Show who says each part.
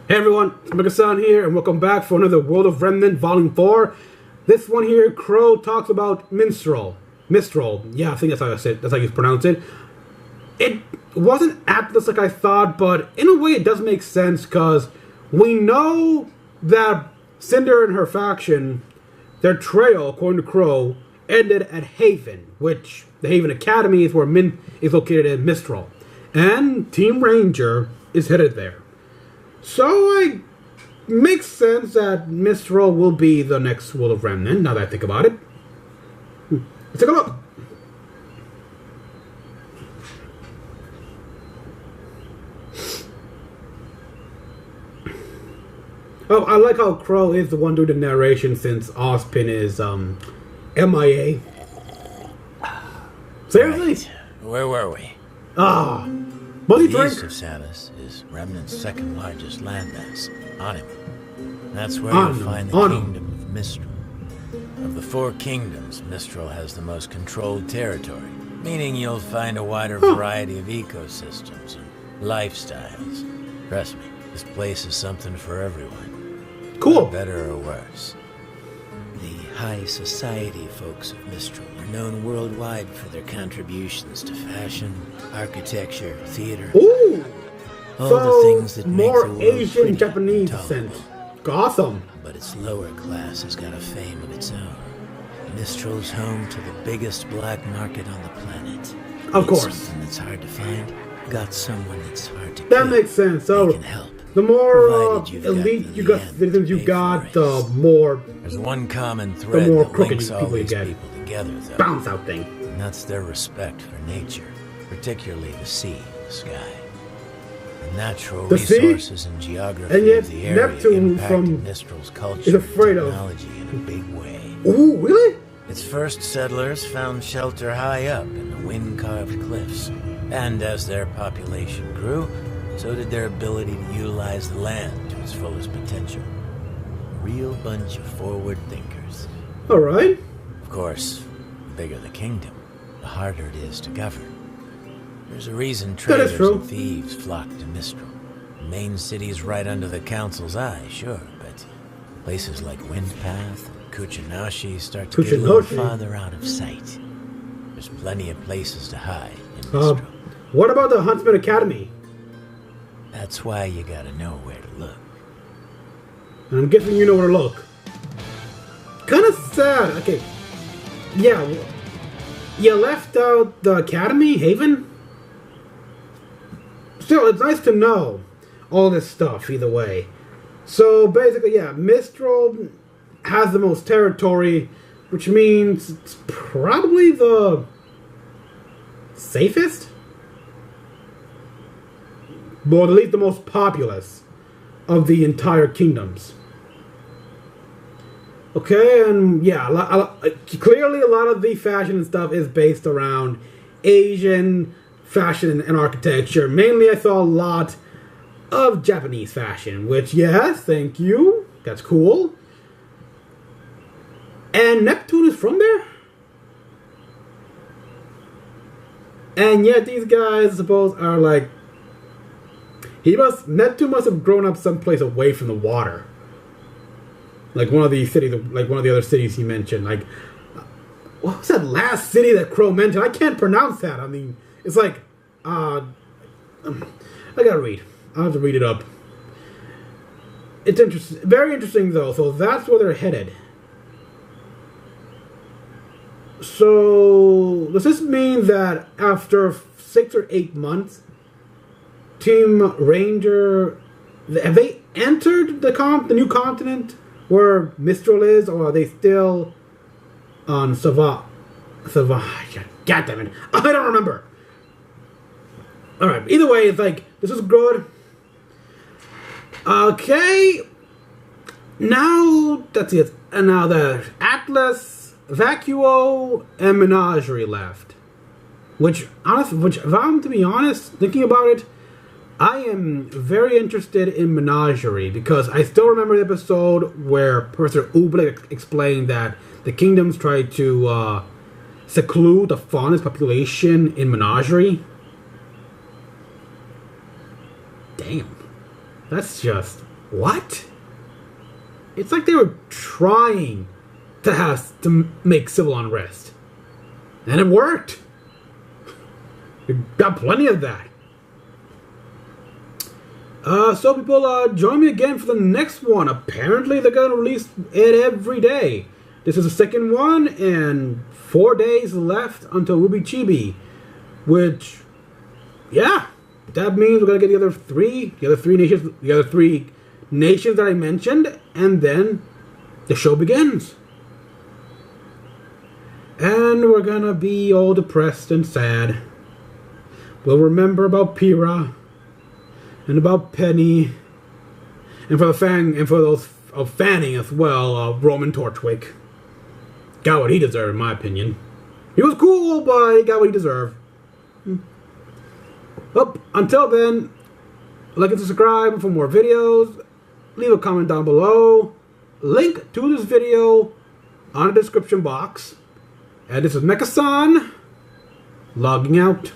Speaker 1: Hey everyone, it's Mecha-san here, and welcome back for another World of Remnant Volume 4. This one here, Qrow talks about Mistral. Yeah, I think that's how I say it. That's how you pronounce it. It wasn't Atlas like I thought, but in a way it does make sense, because we know that Cinder and her faction, their trail, according to Qrow, ended at Haven, which the Haven Academy is where Min is located in Mistral. And Team Ranger is headed there. So it makes sense that Mistral will be the next World of Remnant, now that I think about it. Let's take a look. Oh, I like how Qrow is the one doing the narration since Ozpin is MIA. Seriously?
Speaker 2: Right. Where were we?
Speaker 1: Money
Speaker 2: The
Speaker 1: drink.
Speaker 2: east of Samus is Remnant's second largest landmass, Anima. That's where you'll find the kingdom of Mistral. Of the four kingdoms, Mistral has the most controlled territory, meaning you'll find a wider variety of ecosystems and lifestyles. Trust me, this place is something for everyone.
Speaker 1: Cool.
Speaker 2: For better or worse. The high society folks of Mistral are known worldwide for their contributions to fashion, architecture, theater.
Speaker 1: Ooh!
Speaker 2: All
Speaker 1: So,
Speaker 2: the things that make
Speaker 1: more
Speaker 2: the world
Speaker 1: Asian
Speaker 2: pretty
Speaker 1: Japanese
Speaker 2: and
Speaker 1: descent.
Speaker 2: tolerable.
Speaker 1: Awesome.
Speaker 2: But its lower class has got a fame of its own. Mistral's home to the biggest black market on the planet.
Speaker 1: Of
Speaker 2: Need
Speaker 1: course.
Speaker 2: Something that's hard to find. Got someone that's hard to
Speaker 1: That
Speaker 2: kill.
Speaker 1: makes sense.
Speaker 2: They
Speaker 1: So,
Speaker 2: can help.
Speaker 1: the more
Speaker 2: Provided you've got
Speaker 1: elite
Speaker 2: the
Speaker 1: you got,
Speaker 2: yen
Speaker 1: citizens
Speaker 2: to
Speaker 1: you
Speaker 2: pay
Speaker 1: got,
Speaker 2: for
Speaker 1: the
Speaker 2: it.
Speaker 1: more
Speaker 2: There's one common thread
Speaker 1: more
Speaker 2: that
Speaker 1: crooked
Speaker 2: links all
Speaker 1: people you
Speaker 2: these
Speaker 1: get.
Speaker 2: people together, though.
Speaker 1: bounce out thing.
Speaker 2: And that's their respect for nature, particularly the sea and the sky. The natural
Speaker 1: The sea?
Speaker 2: resources and geography
Speaker 1: And yet
Speaker 2: of the area
Speaker 1: Neptune
Speaker 2: impacted
Speaker 1: from-
Speaker 2: Mistral's culture
Speaker 1: is afraid
Speaker 2: and
Speaker 1: of.
Speaker 2: technology in a big way.
Speaker 1: Ooh, really?
Speaker 2: Its first settlers found shelter high up in the wind-carved cliffs. And as their population grew, so did their ability to utilize the land to its fullest potential. A real bunch of forward thinkers.
Speaker 1: Alright.
Speaker 2: Of course, the bigger the kingdom, the harder it is to govern. There's a reason
Speaker 1: That is
Speaker 2: traders
Speaker 1: true.
Speaker 2: and thieves flock to Mistral. The main city's right under the council's eye, sure, but places like Windpath and Kuchinashi start to get a little
Speaker 1: Kuchinashi?
Speaker 2: farther out of sight. There's plenty of places to hide in Mistral.
Speaker 1: What about the Huntsman Academy?
Speaker 2: That's why you gotta know where to look.
Speaker 1: And I'm guessing you know where to look. Kind of sad. Okay. Yeah. You left out the Academy, Haven? Still, it's nice to know all this stuff, either way. So, basically, yeah, Mistral has the most territory, which means it's probably the safest? Well, at least the most populous of the entire kingdoms. Okay, and yeah, clearly a lot of the fashion and stuff is based around Asian fashion and architecture. Mainly I saw a lot of Japanese fashion, which, yes, thank you. That's cool. And Neptune is from there? And yet these guys, I suppose, are like... Neptune must have grown up someplace away from the water. Like one of the cities, like one of the other cities he mentioned. Like, what was that last city that Qrow mentioned? I can't pronounce that. I mean, it's like, I gotta read. I'll have to read it up. It's interesting, very interesting though. So that's where they're headed. So does this mean that after 6 or 8 months, Team Ranger, have they entered the new continent where Mistral is, or are they still on Savage? God damn it, I don't remember. Alright, either way, it's like, this is good. Okay. Now, that's it. And now the Atlas, Vacuo, and Menagerie left. Which, if I'm to be honest, thinking about it, I am very interested in Menagerie, because I still remember the episode where Professor Oobleck explained that the kingdoms tried to seclude the faunus population in Menagerie. Damn. That's just what? It's like they were trying to make civil unrest. And it worked. We got plenty of that. So people, join me again for the next one. Apparently they're going to release it every day. This is the second one, and 4 days left until RWBY. Which, yeah, that means we're going to get the other three nations that I mentioned, and then the show begins. And we're gonna be all depressed and sad. We'll remember about Pyrrha and about Penny, and for those of Fanning as well, Roman Torchwick. Got what he deserved, in my opinion. He was cool, but he got what he deserved. Well, until then, like and subscribe for more videos. Leave a comment down below. Link to this video on the description box. And this is Mecha-san, logging out.